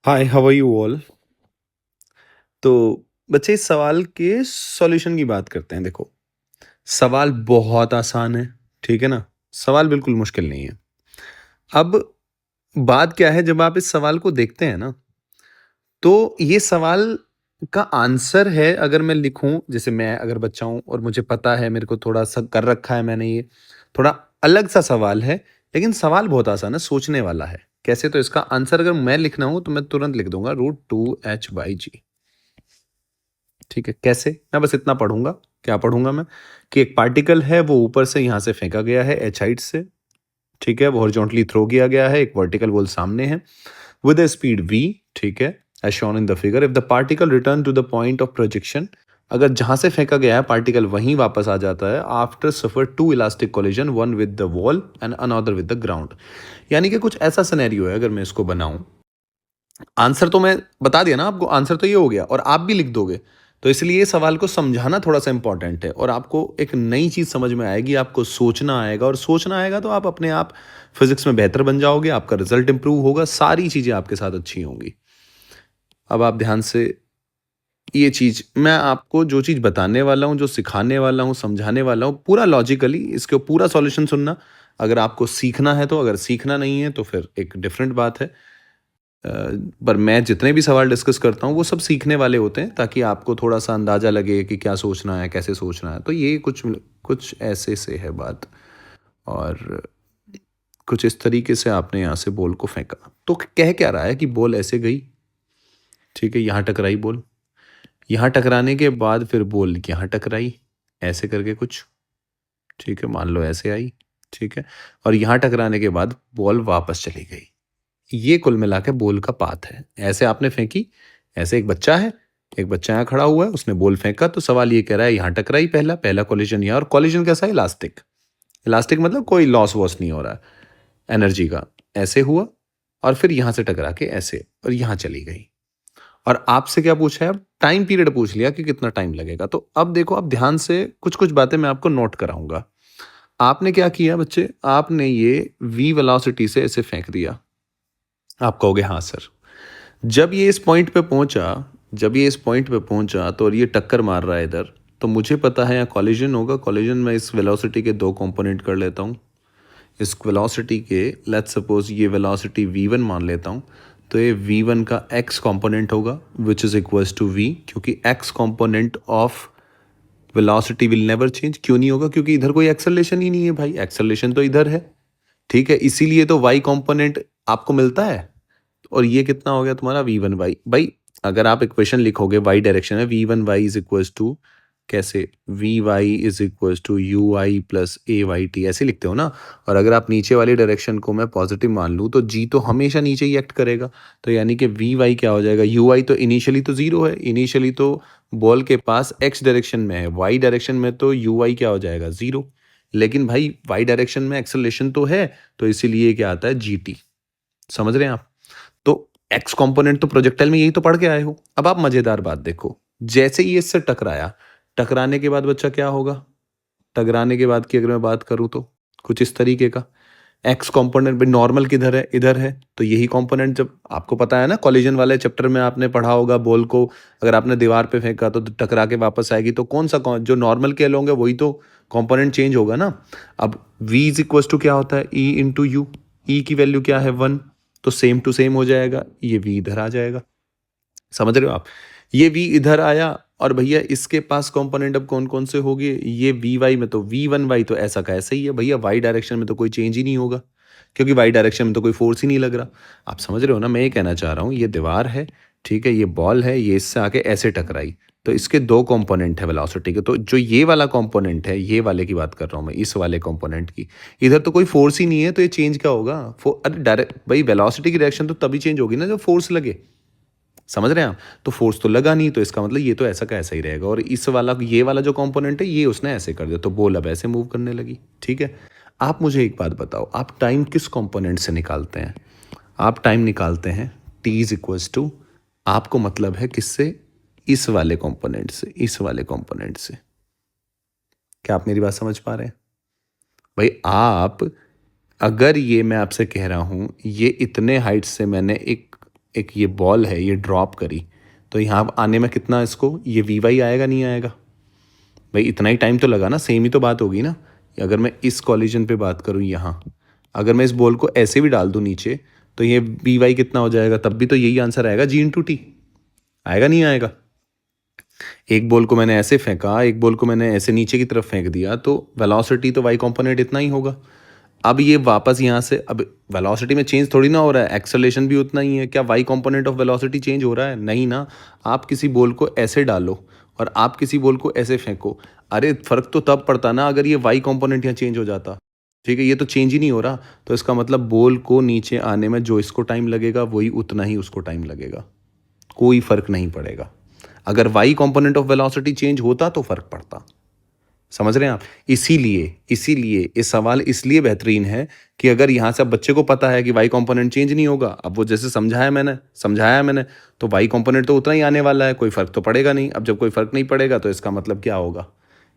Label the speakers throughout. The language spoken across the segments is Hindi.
Speaker 1: Hi, how are you all? तो बच्चे इस सवाल के सॉल्यूशन की बात करते हैं। देखो, सवाल बहुत आसान है, ठीक है ना? सवाल बिल्कुल मुश्किल नहीं है। अब बात क्या है, जब आप इस सवाल को देखते हैं ना, तो ये सवाल का आंसर है, अगर मैं लिखूँ, जैसे मैं अगर बच्चा हूँ और मुझे पता है, मेरे को थोड़ा-सा कर रखा है मैंने ये, थोड़ा अलग-सा सवाल है, लेकिन सवाल बहुत आसान है, सोचने वाला है। कैसे? तो इसका आंसर अगर मैं लिखना हो, तो मैं तुरंत लिख दूँगा √2h/g। ठीक है, कैसे? मैं बस इतना पढ़ूँगा, क्या पढ़ूँगा मैं? कि एक पार्टिकल है, वो ऊपर से यहाँ से फेंका गया है h हाइट से, ठीक है? वो हॉरिज़ॉन्टली थ्रो किया गया है, एक वर्टिकल वॉल सामने है, विद अ स्पीड v, ठीक है? As shown in the figure, if the particle return to the point of projection, अगर जहाँ से फेंका गया है पार्टिकल वहीं वापस आ जाता है, after suffer 2 elastic collision, one with the wall and another with the ground. यानी कि कुछ ऐसा सिनेरियो है, अगर मैं इसको बनाऊँ, आंसर तो मैं बता दिया ना आपको, आंसर तो ये हो गया और आप भी लिख दोगे। तो इसलिए सवाल को समझाना थोड़ा-सा इम्पोर्टेंट है और आपको एक नई चीज़ समझ में आएगी, आपको सोचना आएगा और सोचना आएगा तो आप अपने आप फिज़िक्स में बेहतर बन जाओगे, आपका रिज़ल्ट इम्प्रूव होगा, सारी चीज़ें आपके साथ अच्छी होंगी। अब आप ध्यान से ये चीज़ मैं आपको जो चीज़ बताने वाला हूँ, जो सिखाने वाला हूँ, समझाने वाला हूँ, पूरा लॉजिकली इसका पूरा सॉल्यूशन सुनना। अगर आपको सीखना है तो, अगर सीखना नहीं है तो फिर एक डिफरेंट बात है। अ, पर मैं जितने भी सवाल डिस्कस करता हूँ वो सब सीखने वाले होते हैं, ताकि आपको थोड़ा-सा अंदाज़ा लगे कि क्या सोचना है, कैसे सोचना है। तो ये कुछ कुछ ऐसे से है बात, और कुछ इस तरीके से आपने यहाँ से बॉल को फेंका। तो कह क्या रहा है कि बॉल ऐसे गई, ठीक है? यहाँ टकराई बॉल, यहाँ टकराने के बाद फिर बॉल यहाँ टकराई, ऐसे करके कुछ, ठीक है? मान लो ऐसे आई, ठीक है? और यहाँ टकराने के बाद बॉल वापस चली गई। ये कुल मिला के बॉल का पाथ है। ऐसे आपने फेंकी, ऐसे एक बच्चा यहाँ खड़ा हुआ है, उसने बॉल फेंका, तो सवाल ये कह रहा है यहाँ टकराई पहला, पहला कोलिजन यहाँ, और कोलिजन कैसा है? इलास्टिक। इलास्टिक मतलब कोई लॉस वॉस नहीं हो रहा है एनर्जी का। ऐसे हुआ और फिर यहाँ से टकरा के ऐसे और यहाँ चली गई। और आपसे क्या पूछा है अब? टाइम पीरियड पूछ लिया कि कितना टाइम लगेगा। तो अब देखो, अब ध्यान से कुछ-कुछ बातें मैं आपको नोट कराऊँगा। आपने क्या किया बच्चे? आपने ये v वेलोसिटी से ऐसे फेंक दिया। आप कहोगे हाँ सर। जब ये इस पॉइंट पे पहुंचा जब ये इस पॉइंट पे पहुंचा तो, और ये टक्कर मार रहा है इधर, तो मुझे पता है यहाँ कॉलिजन होगा। कॉलिजन में इस वेलोसिटी के दो कंपोनेंट कर लेता हूँ। इस वेलोसिटी के, लेट्स सपोज ये वेलोसिटी v1 मान लेता हूँ, तो ये v1 का x कंपोनेंट होगा, which is equals to v, क्योंकि x component of velocity will never change. क्यों नहीं होगा? क्योंकि इधर कोई एक्सेलरेशन ही नहीं है भाई, एक्सेलरेशन तो इधर है, ठीक है? इसीलिए तो y कंपोनेंट आपको मिलता है। और ये कितना हो गया तुम्हारा? V one Y. भाई अगर आप इक्वेशन लिखोगे, वाई डायरेक्शन है, V one Y is equals to, कैसे? V Y is equals to U I plus A Y T, ऐसे लिखते हो ना? और अगर आप नीचे वाली डायरेक्शन को मैं पॉजिटिव मान लूँ, तो जी तो हमेशा नीचे ही एक्ट करेगा। तो यानी कि वी वाई क्या हो जाएगा? यू आई तो इनिशियली तो जीरो है, इनिशियली तो बॉल के पास एक्स डायरेक्शन में है, वाई डायरेक्शन में तो यू आई क्या हो जाएगा? जीरो। लेकिन भाई वाई डायरेक्शन में एक्सेलरेशन तो है, तो इसीलिए क्या आता है? G T. समझ रहे हैं आप? तो एक्स कंपोनेंट तो प्रोजेक्टाइल में यही तो पढ़ के आए हो। अब आप मजेदार बात देखो, जैसे ही ये इससे टकराया, टकराने के बाद बच्चा क्या होगा? टकराने के बाद की अगर मैं बात करूं तो कुछ इस तरीके का, एक्स कंपोनेंट भाई नॉर्मल किधर है? इधर है। तो यही कंपोनेंट, जब आपको पता है ना, कॉलिजन वाले चैप्टर में आपने पढ़ा होगा, बॉल को अगर आपने दीवार पे फेंका तो टकरा के वापस आएगी, तो कौन सा जो नॉर्मल के होंगे वही तो कंपोनेंट चेंज होगा ना। अब v इज इक्वल टू क्या होता है? e into you. ई की वैल्यू क्या है? 1। तो सेम टू सेम हो जाएगा, ये v इधर आ जाएगा। समझ रहे हो आप? ये v इधर आया, और भैया इसके पास कंपोनेंट अब कौन कौन से होंगे? ये वी वाई में तो वी वन वाई तो ऐसा का ऐसा ही है भैया, वाई डायरेक्शन में तो कोई चेंज ही नहीं होगा, क्योंकि वाई डायरेक्शन में तो कोई फोर्स ही नहीं लग रहा। आप समझ रहे हो ना? मैं ये कहना चाह रहा हूँ, ये दीवार है, ठीक है? ये बॉल है, ये इससे आके ऐसे टकराई, तो इसके दो कंपोनेंट है वेलोसिटी के। तो जो ये वाला कंपोनेंट है, ये वाले की बात कर रहा हूँ मैं, इस वाले कंपोनेंट की, इधर तो कोई फोर्स ही नहीं है, तो ये चेंज क्या होगा? अरे डायरेक्ट भाई, वेलोसिटी की डायरेक्शन तो तभी चेंज होगी ना जब फोर्स लगे। समझ रहे हैं आप? तो फोर्स तो लगा नहीं, तो इसका मतलब ये तो ऐसा का ऐसा ही रहेगा, और इस वाला, ये वाला जो कंपोनेंट है, ये उसने ऐसे कर दिया, तो बॉल अब ऐसे मूव करने लगी, ठीक है? आप मुझे एक बात बताओ, आप टाइम किस कंपोनेंट से निकालते हैं? आप टाइम निकालते हैं टी इज इक्वल्स टू, आपको मतलब है किससे? इस वाले कंपोनेंट से, इस वाले कंपोनेंट से। क्या आप मेरी बात समझ पा रहे हैं? भाई आप, अगर ये मैं आपसे कह रहा हूं, ये इतने हाइट से मैंने एक एक ये बॉल है, ये ड्रॉप करी, तो यहाँ आने में कितना इसको ये वी वाई आएगा, नहीं आएगा? भाई इतना ही टाइम तो लगा ना, सेम ही तो बात होगी ना। अगर मैं इस कॉलिजन पे बात करूँ यहाँ, अगर मैं इस बॉल को ऐसे भी डाल दूँ नीचे, तो ये वी वाई कितना हो जाएगा? तब भी तो यही आंसर आएगा, जी इंटू टी। आएगा नहीं आएगा? एक बॉल को मैंने ऐसे फेंका, एक बॉल को मैंने ऐसे नीचे की तरफ फेंक दिया, तो वेलोसिटी तो वाई कंपोनेंट इतना ही होगा। अब ये वापस यहाँ से, अब वेलोसिटी में चेंज थोड़ी ना हो रहा है, एक्सेलरेशन भी उतना ही है। क्या Y component of velocity change हो रहा है? नहीं ना। आप किसी बॉल को ऐसे डालो और आप किसी बॉल को ऐसे फेंको, अरे फर्क तो तब पड़ता ना अगर ये वाई कंपोनेंट यहाँ चेंज हो जाता। ठीक है, ये तो चेंज ही नहीं हो रहा, तो इसका मतलब बॉल को नीचे आने में जो इसको टाइम लगेगा वही उतना ही उसको टाइम लगेगा, कोई फर्क नहीं पड़ेगा। अगर Y component of velocity change होता तो फर्क पड़ता। समझ रहे हैं आप? इसीलिए इसीलिए ये सवाल इसलिए बेहतरीन है कि अगर यहाँ से अब बच्चे को पता है कि वाई कंपोनेंट चेंज नहीं होगा, अब वो जैसे समझाया मैंने, तो वाई कंपोनेंट तो उतना ही आने वाला है, कोई फर्क तो पड़ेगा नहीं। अब जब कोई फर्क नहीं पड़ेगा तो इसका मतलब क्या होगा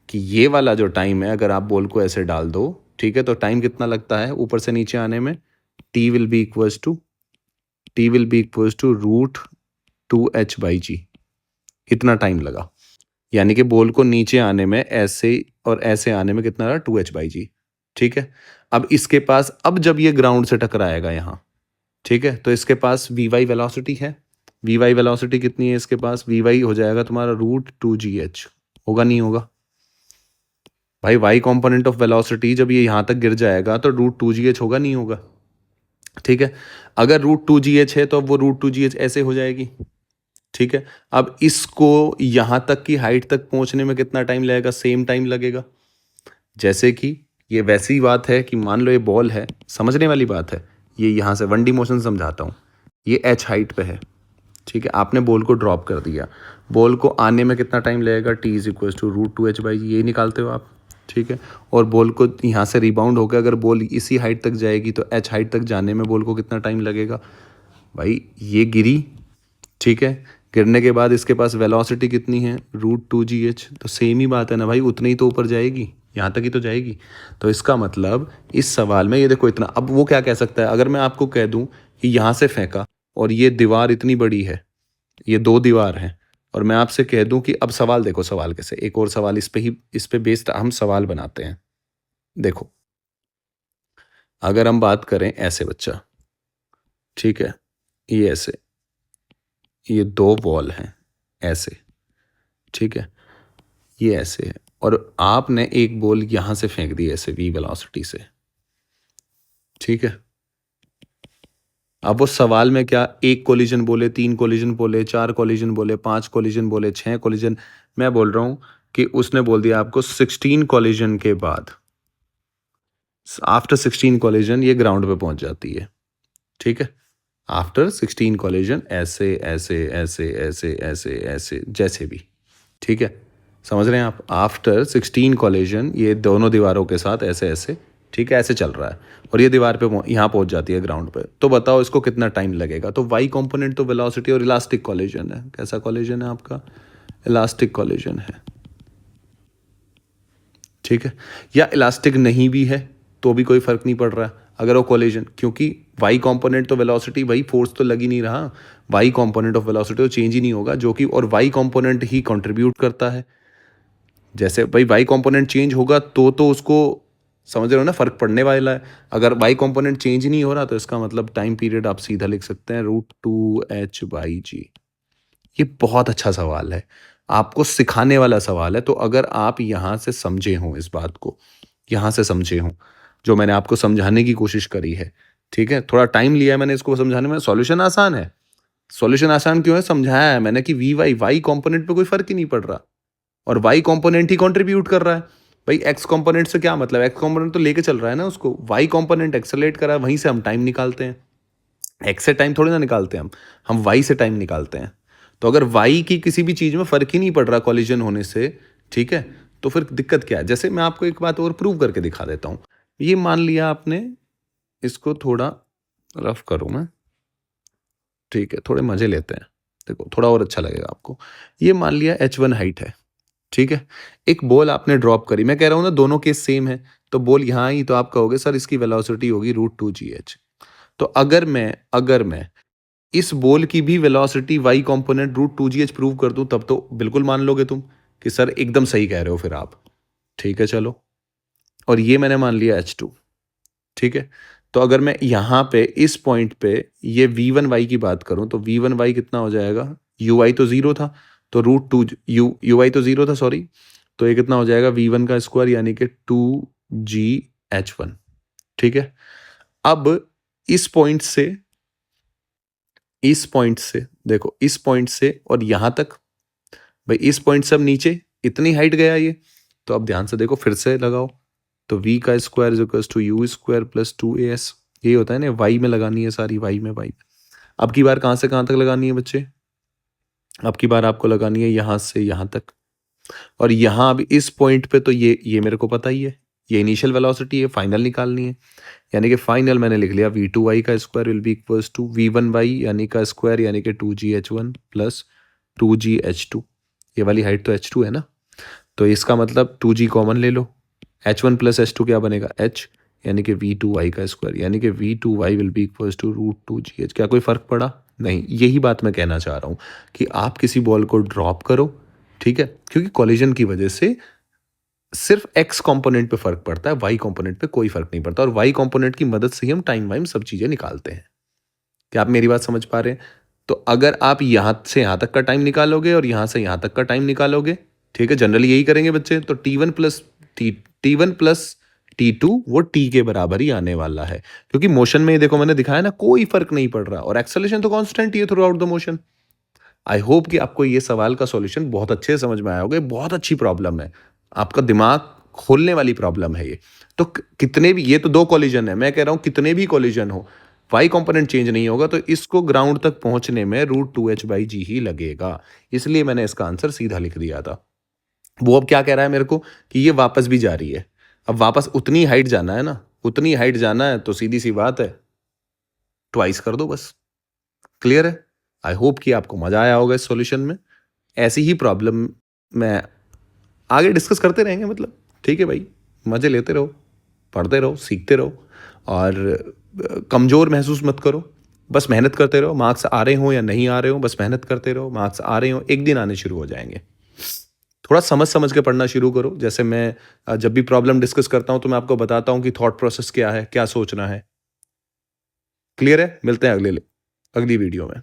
Speaker 1: कि ये वाला जो टाइम है, अगर आप बॉल को ऐसे डाल दो, ठीक है, तो टाइम कितना लगता है ऊपर से नीचे आने में? T will be equals to root 2h/g। इतना टाइम लगा, यानी कि बॉल को नीचे आने में ऐसे और ऐसे आने में कितना रहा? 2h/g। ठीक है, अब इसके पास, अब जब ये ग्राउंड से टकराएगा यहाँ, ठीक है, तो इसके पास वी वाई वेलोसिटी है। वी वाई वेलोसिटी कितनी है इसके पास? वी वाई हो जाएगा तुम्हारा √2gh। होगा नहीं होगा? भाई वाई कॉम्पोनेंट ऑफ वेलोसिटी जब ये यहाँ तक गिर जाएगा तो √2gh होगा नहीं होगा? ठीक है, अगर √2gh है तो अब वो √2gh ऐसे हो जाएगी। ठीक है, अब इसको यहाँ तक की हाइट तक पहुँचने में कितना टाइम लगेगा? सेम टाइम लगेगा। जैसे कि ये वैसी बात है कि मान लो ये बॉल है, समझने वाली बात है, ये यहाँ से 1D मोशन समझाता हूँ। ये h हाइट पे है, ठीक है, आपने बॉल को ड्रॉप कर दिया, बॉल को आने में कितना टाइम लगेगा? t is equal to √2h/g, ये निकालते हो आप। ठीक है, और बॉल को यहाँ से रिबाउंड होकर अगर बॉल इसी हाइट तक जाएगी तो h हाइट तक जाने में बॉल को कितना टाइम लगेगा? भाई ये गिरी, ठीक है, गिरने के बाद इसके पास वेलोसिटी कितनी है? √2gh। तो सेम ही बात है ना भाई, उतनी ही तो ऊपर जाएगी, यहाँ तक ही तो जाएगी। तो इसका मतलब इस सवाल में ये देखो इतना, अब वो क्या कह सकता है? अगर मैं आपको कह दूं कि यहाँ से फेंका और ये दीवार इतनी बड़ी है, ये 2 दीवार हैं, और मैं आपसे कह दूं कि अब सवाल देखो, सवाल कैसे, एक और सवाल इस पे बेस्ड हम सवाल बनाते हैं। देखो, अगर हम बात करें ऐसे बच्चा, ठीक है, ये ऐसे, ये 2 वॉल हैं ऐसे, ठीक है, ये ऐसे है, और आपने एक बॉल यहां से फेंक दी ऐसे वी वेलोसिटी से, ठीक है। अब वो सवाल में क्या, 1 कोलिजन बोले, 3 कोलिजन बोले, 4 कोलिजन बोले, 5 कोलिजन बोले, 6 कोलिजन? मैं बोल रहा हूं कि उसने बोल दिया आपको 16 कोलिजन के बाद, आफ्टर 16 कोलिजन ये ग्राउंड पे पहुंच जाती है। ठीक है, आफ्टर 16 कोलिजन ऐसे ऐसे ऐसे ऐसे ऐसे ऐसे जैसे भी, ठीक है, समझ रहे हैं आप? आफ्टर 16 कोलिजन ये दोनों दीवारों के साथ ऐसे ऐसे, ठीक है, ऐसे चल रहा है, और ये दीवार पे यहाँ पहुंच जाती है ग्राउंड पे, तो बताओ इसको कितना टाइम लगेगा? तो वाई कंपोनेंट तो वेलोसिटी और इलास्टिक कोलिजन है। कैसा कोलिजन है आपका? इलास्टिक कोलिजन है, ठीक है, या इलास्टिक नहीं भी है तो भी कोई फर्क नहीं पड़ रहा है अगर वो कोलिजन, क्योंकि वाई कंपोनेंट तो वेलोसिटी, वही फोर्स तो लग ही नहीं रहा, वाई कंपोनेंट ऑफ वेलोसिटी तो चेंज ही नहीं होगा, जो कि, और वाई कंपोनेंट ही कंट्रीब्यूट करता है। जैसे भाई वाई कंपोनेंट चेंज होगा तो उसको, समझ रहे हो ना, फर्क पड़ने वाला है। अगर वाई कंपोनेंट चेंज ही नहीं हो रहा तो इसका मतलब टाइम पीरियड आप सीधा लिख सकते हैं √2h/g। ये बहुत अच्छा सवाल है, आपको सिखाने वाला सवाल है। तो अगर आप यहाँ से समझे हों इस बात को, यहाँ से समझे हों जो मैंने आपको समझाने की कोशिश करी है, ठीक है, थोड़ा टाइम लिया है मैंने इसको समझाने में, सॉल्यूशन आसान है। सॉल्यूशन आसान क्यों है? समझाया है मैंने कि वी वाई कंपोनेंट पे कोई फर्क ही नहीं पड़ रहा, और वाई कंपोनेंट ही कंट्रीब्यूट कर रहा है। भाई एक्स कंपोनेंट से क्या मतलब? एक्स कंपोनेंट तो लेके चल रहा है ना उसको, वाई कंपोनेंट एक्सेलरेट कर रहा है, वहीं से हम टाइम निकालते हैं। एक्स से टाइम थोड़ी ना निकालते हैं हम वाई से टाइम निकालते हैं। तो अगर वाई की किसी भी चीज़ में फ़र्क ही नहीं पड़ रहा कॉलिजन होने से, ठीक है, तो फिर दिक्कत क्या है? जैसे मैं आपको एक बात और प्रूव करके दिखा देता हूँ। ये मान लिया आपने, इसको थोड़ा रफ करूँ मैं, ठीक है, थोड़े मज़े लेते हैं, देखो थोड़ा और अच्छा लगेगा आपको। ये मान लिया h1 हाइट है, ठीक है, एक बॉल आपने ड्रॉप करी, मैं कह रहा हूँ ना दोनों केस सेम है, तो बॉल यहाँ आई तो आप कहोगे सर इसकी वेलोसिटी होगी √2gh। तो अगर मैं इस बॉल की भी velocity y component √2gh prove कर दूं तब तो बिल्कुल मान लोगे तुम कि सर एकदम सही कह रहे हो फिर आप। ठीक है चलो, और ये मैंने मान लिया h2। ठीक है, तो अगर मैं यहाँ पे इस पॉइंट पे ये v1y की बात करूं तो v1y कितना हो जाएगा, ui तो जीरो था, तो √2 ui तो जीरो था सॉरी, तो ये कितना हो जाएगा v1 का स्क्वायर यानी कि 2gh1। ठीक है, अब इस पॉइंट से देखो, इस पॉइंट से और यहां तक, भाई इस पॉइंट से अब नीचे इतनी हाइट गया ये, तो अब ध्यान से देखो फिर से लगाओ, तो v का square is equal to U square plus 2as, ये होता है ना, y में लगानी है सारी, y में। अब की बार कहां से कहां तक लगानी है बच्चे, अब की बार आपको लगानी है यहां से यहां तक, और यहां अब इस पॉइंट पे तो ये मेरे को पता ही है, ये इनिशियल वेलोसिटी है, फाइनल निकालनी है, यानी कि फाइनल मैंने लिख लिया v2y का square will be equals to v1y यानी का स्क्वायर यानी कि 2gh1 प्लस 2gh2, ये वाली हाइट तो h2 है ना, तो इसका मतलब 2g कॉमन ले लो, h1 प्लस h2 क्या बनेगा h, यानी कि v2y का स्क्वायर यानी कि v2y will be equals to √2gh। क्या कोई फर्क पड़ा? नहीं। यही बात मैं कहना चाह रहा हूँ कि आप किसी बॉल को ड्रॉप करो, ठीक है, क्योंकि कॉलिजन की वजह से सिर्फ एक्स कंपोनेंट पे फर्क पड़ता है, वाई कंपोनेंट पे कोई फर्क नहीं पड़ता, और वाई कंपोनेंट की मदद से ही हम टाइम वाइम सब चीजें निकालते हैं। क्या आप मेरी बात समझ पा रहे हैं? तो अगर आप यहां से यहां तक का टाइम निकालोगे और यहां से यहां तक का टाइम निकालोगे, ठीक है, जनरली यही करेंगे बच्चे, तो T1 प्लस T2 वो T के बराबर ही आने वाला है, क्योंकि मोशन में देखो मैंने दिखाया ना, कोई फर्क नहीं पड़ रहा, और एक्सेलरेशन तो कांस्टेंट ही है through out the motion. I hope कि आपको ये सवाल का सॉल्यूशन बहुत अच्छे से समझ में आया होगा। बहुत अच्छी प्रॉब्लम है, आपका दिमाग खोलने वाली प्रॉब्लम है ये। तो कितने भी, ये तो दो कॉलिजन है, मैं कह रहा हूं कितने भी कॉलिजन हो, वाई कंपोनेंट चेंज नहीं होगा, तो इसको ग्राउंड तक पहुंचने में √2h/g ही लगेगा, इसलिए मैंने इसका आंसर सीधा लिख दिया था। वो अब क्या कह रहा है मेरे को कि ये वापस भी जा रही है, अब वापस उतनी हाइट जाना है ना, उतनी हाइट जाना है, तो सीधी सी बात है, ट्वाइस कर दो बस। क्लियर है? आई होप कि आपको मजा आया होगा इस सॉल्यूशन में। ऐसी ही प्रॉब्लम मैं आगे डिस्कस करते रहेंगे, मतलब ठीक है भाई, मजे लेते रहो, पढ़ते रहो, सीखते रहो, और कमज़ोर महसूस मत करो, बस मेहनत करते रहो, मार्क्स आ रहे हो या नहीं आ रहे हो, बस मेहनत करते रहो, मार्क्स आ रहे हो एक दिन आने शुरू हो जाएंगे। थोड़ा समझ समझ के पढ़ना शुरू करो, जैसे मैं जब भी प्रॉब्लम डिस्कस करता हूं तो मैं आपको बताता हूं कि थॉट प्रोसेस क्या है, क्या सोचना है। क्लियर है? मिलते हैं अगली वीडियो में।